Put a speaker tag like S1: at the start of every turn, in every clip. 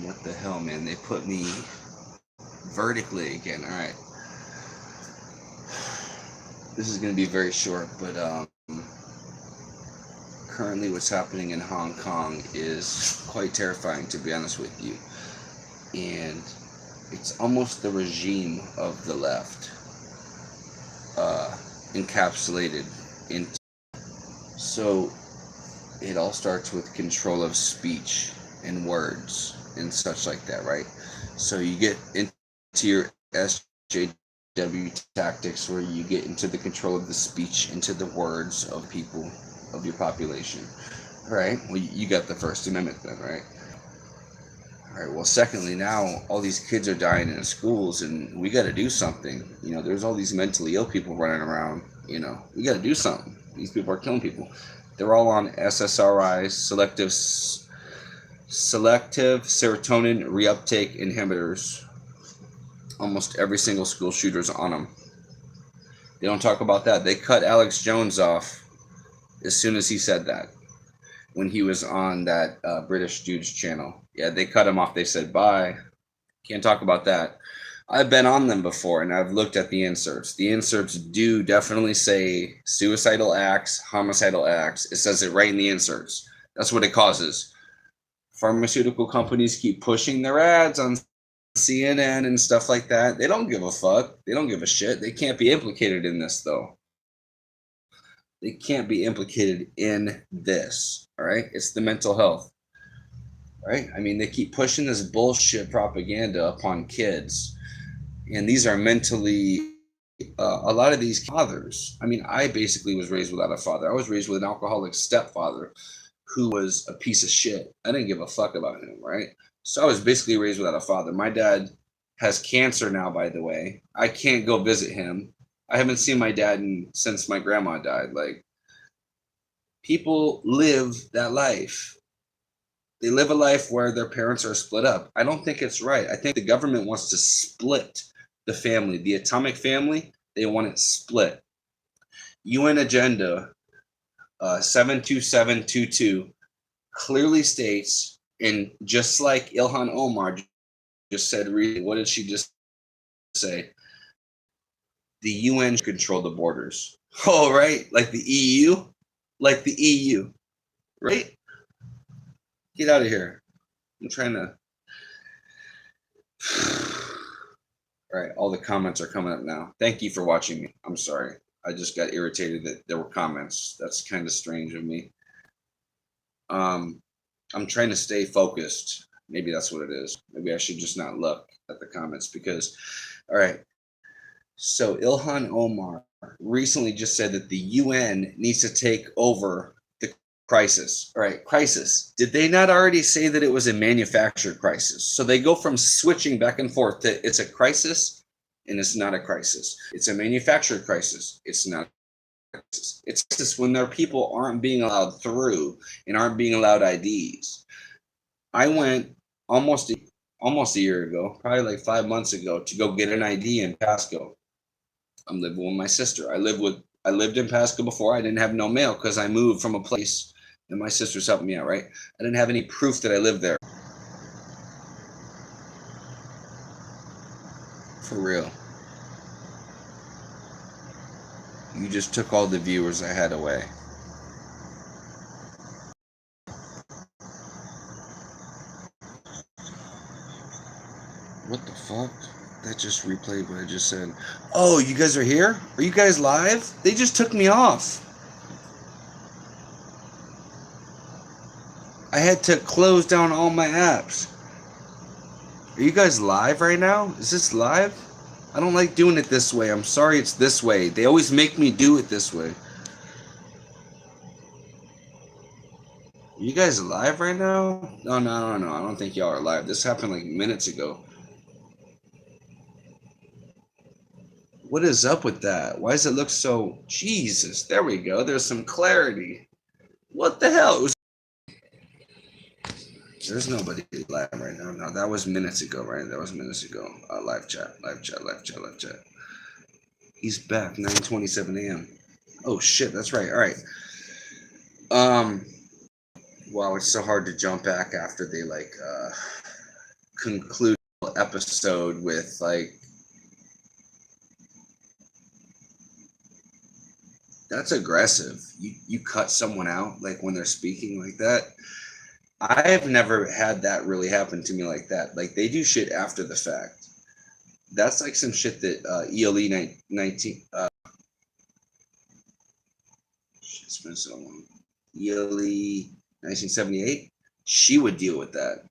S1: What the hell, man? They put me vertically again. All right. This is going to be very short, but currently what's happening in Hong Kong is quite terrifying, to be honest with you. And it's almost the regime of the left encapsulated in. So it all starts with control of speech and words and such like that, right? So you get into your SJW tactics where you get into the control of the speech, into the words of people, of your population, right? Well, you got the First Amendment then, right? All right, well, secondly, now all these kids are dying in schools and we got to do something. You know, there's all these mentally ill people running around. You know, we got to do something. These people are killing people. They're all on SSRIs, selective serotonin reuptake inhibitors. Almost every single school shooter's on them. They don't talk about that. They cut Alex Jones off as soon as he said that, when he was on that British dude's channel. Yeah, they cut him off. They said, bye. Can't talk about that. I've been on them before, and I've looked at the inserts. The inserts do definitely say suicidal acts, homicidal acts. It says it right in the inserts. That's what it causes. Pharmaceutical companies keep pushing their ads on CNN and stuff like that. They don't give a fuck. They don't give a shit. They can't be implicated in this, though. They can't be implicated in this, all right? It's the mental health, right? I mean, they keep pushing this bullshit propaganda upon kids, and these are mentally, a lot of these fathers. I mean, I basically was raised without a father. I was raised with an alcoholic stepfather who was a piece of shit. I didn't give a fuck about him, right? So I was basically raised without a father. My dad has cancer now, by the way. I can't go visit him. I haven't seen my dad since my grandma died. Like, people live that life. They live a life where their parents are split up. I don't think it's right. I think the government wants to split the family. The atomic family, they want it split. UN Agenda 72722 clearly states, and just like Ilhan Omar just said, what did she just say? The UN control the borders. Oh, right? Like the EU? Like the EU, right? Get out of here. I'm trying to. All right, all the comments are coming up now. Thank you for watching me. I'm sorry. I just got irritated that there were comments. That's kind of strange of me. I'm trying to stay focused. Maybe that's what it is. Maybe I should just not look at the comments because, all right. So Ilhan Omar recently just said that the UN needs to take over the crisis. All right, crisis. Did they not already say that it was a manufactured crisis? So they go from switching back and forth to it's a crisis and it's not a crisis. It's a manufactured crisis. It's not a crisis. It's just when their people aren't being allowed through and aren't being allowed IDs. I went almost a year ago, probably like 5 months ago, to go get an ID in Pasco. I'm living with my sister. I lived in Pasco before. I didn't have no mail because I moved from a place and my sister's helping me out, right? I didn't have any proof that I lived there. For real. You just took all the viewers I had away. What the fuck? That just replayed what I just said. Oh, you guys are here? Are you guys live? They just took me off. I had to close down all my apps. Are you guys live right now? Is this live? I don't like doing it this way. I'm sorry it's this way. They always make me do it this way. Are you guys live right now? No. I don't think y'all are live. This happened like minutes ago. What is up with that? Why does it look so... Jesus, there we go. There's some clarity. What the hell? There's nobody live right now. No, that was minutes ago, right? That was minutes ago. Live chat. He's back, 9:27 a.m. Oh, shit, that's right. All right. Wow, it's so hard to jump back after they, conclude episode with like, that's aggressive. You cut someone out like when they're speaking like that. I've never had that really happen to me like that. Like they do shit after the fact. That's like some shit that ELE 19 it's been so long. ELE 1978. She would deal with that.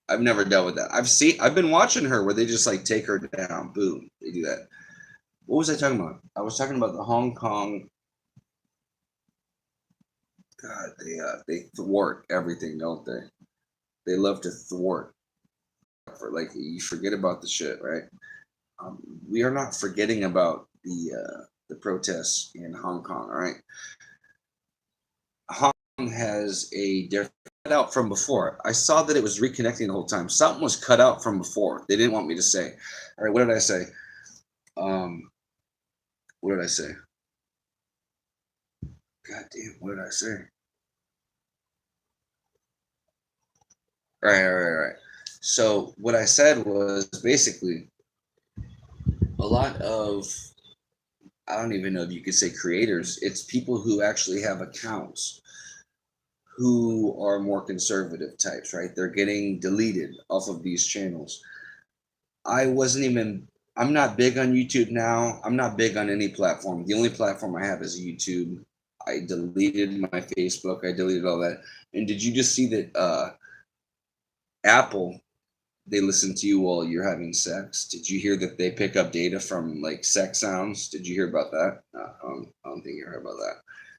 S1: I've never dealt with that. I've been watching her where they just like take her down. Boom. They do that. What was I talking about? I was talking about the Hong Kong. God, they thwart everything, don't they? They love to thwart. For like you forget about the shit, right? We are not forgetting about the protests in Hong Kong. All right, Hong Kong has a different cut out from before. I saw that it was reconnecting the whole time. Something was cut out from before. They didn't want me to say. All right, what did I say? Um, what did I say? God damn, what did I say? Right. So what I said was basically a lot of, I don't even know if you could say creators. It's people who actually have accounts who are more conservative types, right? They're getting deleted off of these channels. I wasn't even, I'm not big on YouTube now. I'm not big on any platform. The only platform I have is YouTube. I deleted my Facebook. I deleted all that. And did you just see that Apple, they listen to you while you're having sex? Did you hear that they pick up data from like sex sounds? Did you hear about that? I don't think you heard about that.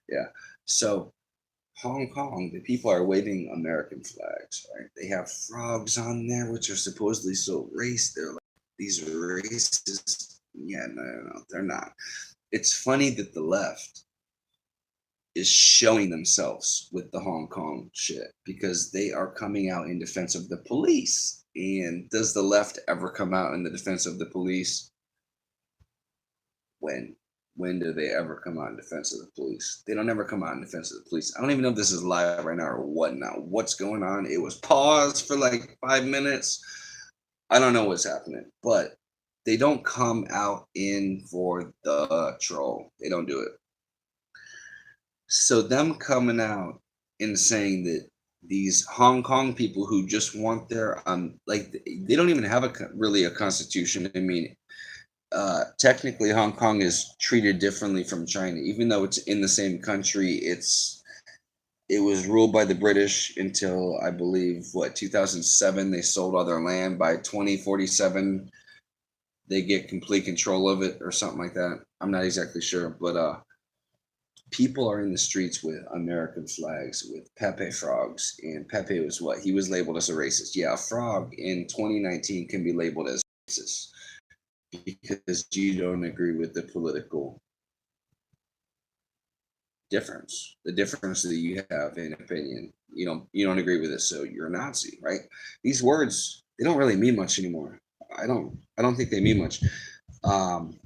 S1: Yeah. So Hong Kong, the people are waving American flags, right? They have frogs on there, which are supposedly so racist. They're like, these are racist. Yeah, no, they're not. It's funny that the left is showing themselves with the Hong Kong shit because they are coming out in defense of the police. And does the left ever come out in the defense of the police? When? When do they ever come out in defense of the police? They don't ever come out in defense of the police. I don't even know if this is live right now or what now. What's going on? It was paused for like 5 minutes. I don't know what's happening, but they don't come out in for the troll. They don't do it. So them coming out and saying that these Hong Kong people who just want their like they don't even have really a constitution. I mean, technically Hong Kong is treated differently from China, even though it's in the same country. It was ruled by the British until I believe 2007. They sold all their land. By 2047, they get complete control of it or something like that. I'm not exactly sure, but people are in the streets with American flags, with Pepe frogs, and Pepe was what? He was labeled as a racist. Yeah, a frog in 2019 can be labeled as racist because you don't agree with the political difference, the difference that you have in opinion. You don't agree with it, so you're a Nazi, right? These words, they don't really mean much anymore. I don't think they mean much. Um,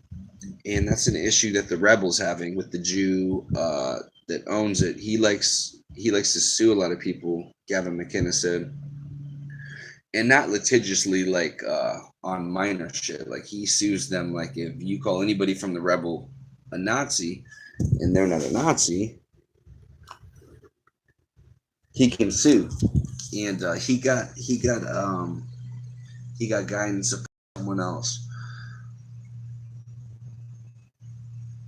S1: and that's an issue that the rebel's having with the Jew that owns it. He likes to sue a lot of people. Gavin McKenna said, and not litigiously like on minor shit. Like he sues them. Like if you call anybody from the rebel a Nazi, and they're not a Nazi, he can sue. And he got guidance of someone else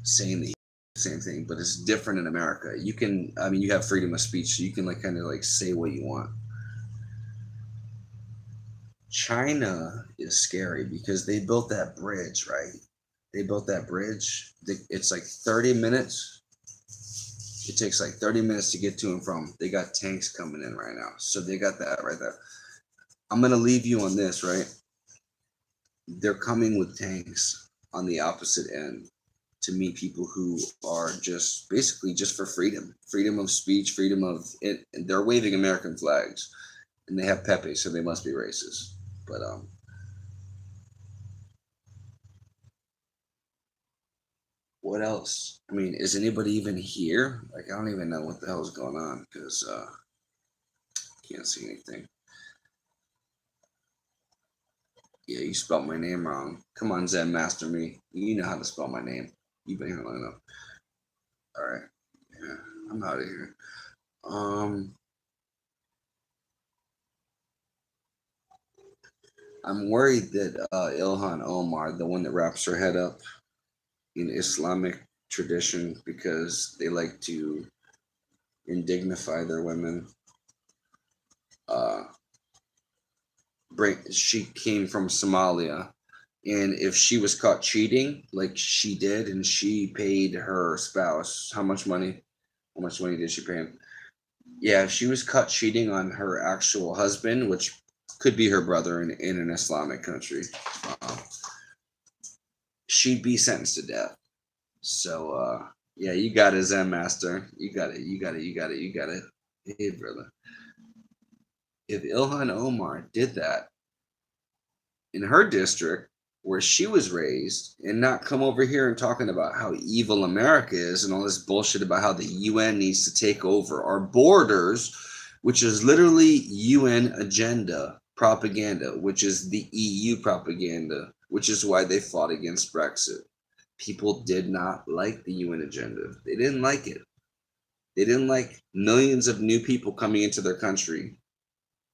S1: saying the same thing, but it's different in America. You can, I mean, you have freedom of speech, so you can like kind of like say what you want. China is scary because they built that bridge, right? They built that bridge. It's like 30 minutes. It takes like 30 minutes to get to and from. They got tanks coming in right now. So they got that right there. I'm going to leave you on this, right? They're coming with tanks on the opposite end to meet people who are just basically just for freedom of speech, freedom of it. They're waving American flags and they have Pepe, so they must be racist. But what else? I mean, is anybody even here? Like, I don't even know what the hell is going on because can't see anything. Yeah, you spelled my name wrong. Come on, Zen Master Me. You know how to spell my name. You've been here long enough. All right. Yeah, I'm out of here. Um, I'm worried that Ilhan Omar, the one that wraps her head up in Islamic tradition because they like to indignify their women. Uh, she came from Somalia, and if she was caught cheating, like she did, and she paid her spouse how much money? How much money did she pay him? Yeah, if she was caught cheating on her actual husband, which could be her brother in an Islamic country, uh, she'd be sentenced to death. So, yeah, you got it, Zen Master. You got it. You got it. You got it. You got it. Hey, brother. If Ilhan Omar did that in her district where she was raised and not come over here and talking about how evil America is and all this bullshit about how the UN needs to take over our borders, which is literally UN agenda propaganda, which is the EU propaganda, which is why they fought against Brexit. People did not like the UN agenda. They didn't like it. They didn't like millions of new people coming into their country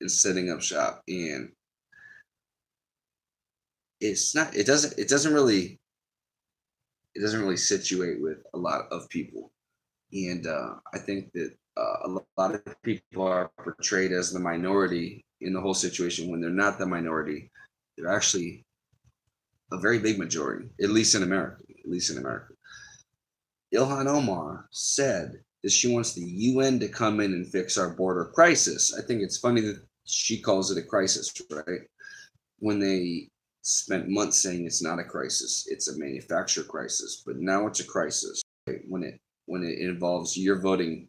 S1: and setting up shop. And it doesn't really situate with a lot of people. And I think that a lot of people are portrayed as the minority in the whole situation when they're not the minority. They're actually a very big majority, at least in America. At least in America. Ilhan Omar said that she wants the UN to come in and fix our border crisis. I think it's funny that she calls it a crisis, right? When they spent months saying it's not a crisis, it's a manufacturer crisis, but now it's a crisis, right? When it involves your voting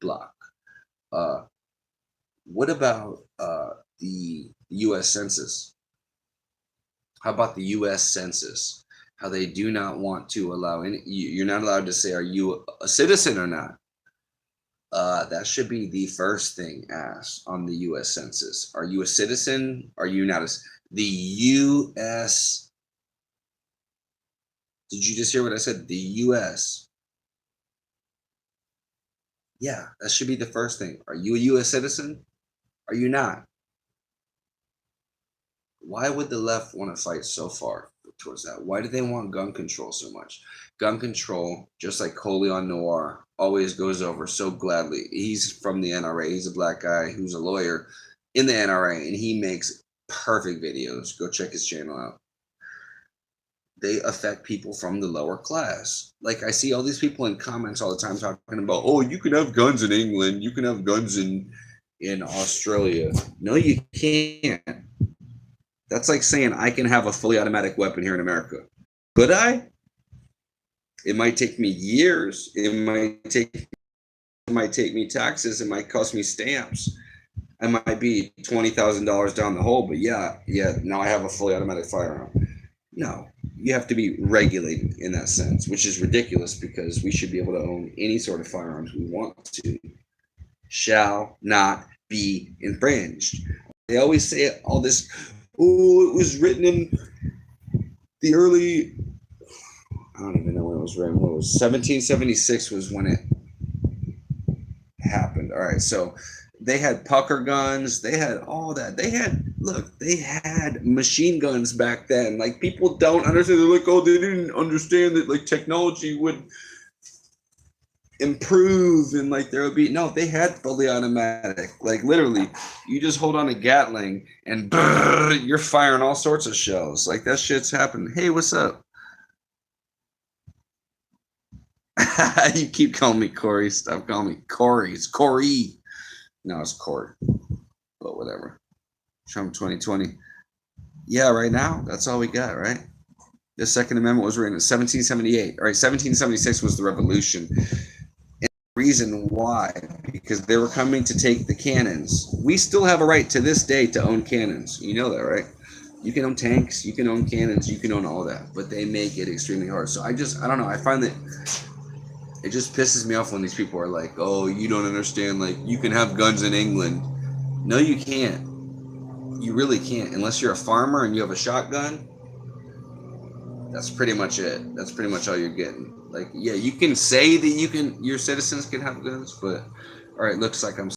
S1: block. What about the U.S. Census? How about the U.S. Census? How they do not want to allow any. You're not allowed to say, "Are you a citizen or not?" That should be the first thing asked on the U.S. Census. Are you a citizen? Are you not the U.S. Did you just hear what I said? The U.S. Yeah, that should be the first thing. Are you a U.S. citizen? Are you not? Why would the left want to fight so far towards that? Why do they want gun control so much? Gun control, just like Coleon Noir, always goes over so gladly. He's from the NRA. He's a black guy who's a lawyer in the NRA, and he makes perfect videos. Go check his channel out. They affect people from the lower class. Like I see all these people in comments all the time talking about, oh, you can have guns in England, you can have guns in Australia. No, you can't. That's like saying I can have a fully automatic weapon here in America. Could I? It might take me years. It might take me taxes. It might cost me stamps. I might be $20,000 down the hole. But yeah. Now I have a fully automatic firearm. No, you have to be regulated in that sense, which is ridiculous because we should be able to own any sort of firearms we want to. Shall not be infringed. They always say all this. Oh, it was written in the early. I don't even know when it was written. What was 1776 was when it happened. All right, so they had pucker guns. They had all that. They had machine guns back then. Like people don't understand. They're like, oh, they didn't understand that like technology would improve and like there would be no. They had fully automatic. Like literally, you just hold on a Gatling and you're firing all sorts of shells. Like that shit's happening. Hey, what's up? You keep calling me Corey. Stop calling me Corey. It's Corey. No, it's Corey. But whatever. Trump 2020. Yeah, right now, that's all we got, right? The Second Amendment was written in 1778. All right, 1776 was the revolution. And the reason why, because they were coming to take the cannons. We still have a right to this day to own cannons. You know that, right? You can own tanks, you can own cannons, you can own all that. But they make it extremely hard. So I don't know. I find that it just pisses me off when these people are like, oh, you don't understand. Like, you can have guns in England. No, you can't. you really can't unless you're a farmer and you have a shotgun. That's pretty much it. That's pretty much all you're getting. Like, yeah, you can say that your citizens can have guns, but all right, looks like I'm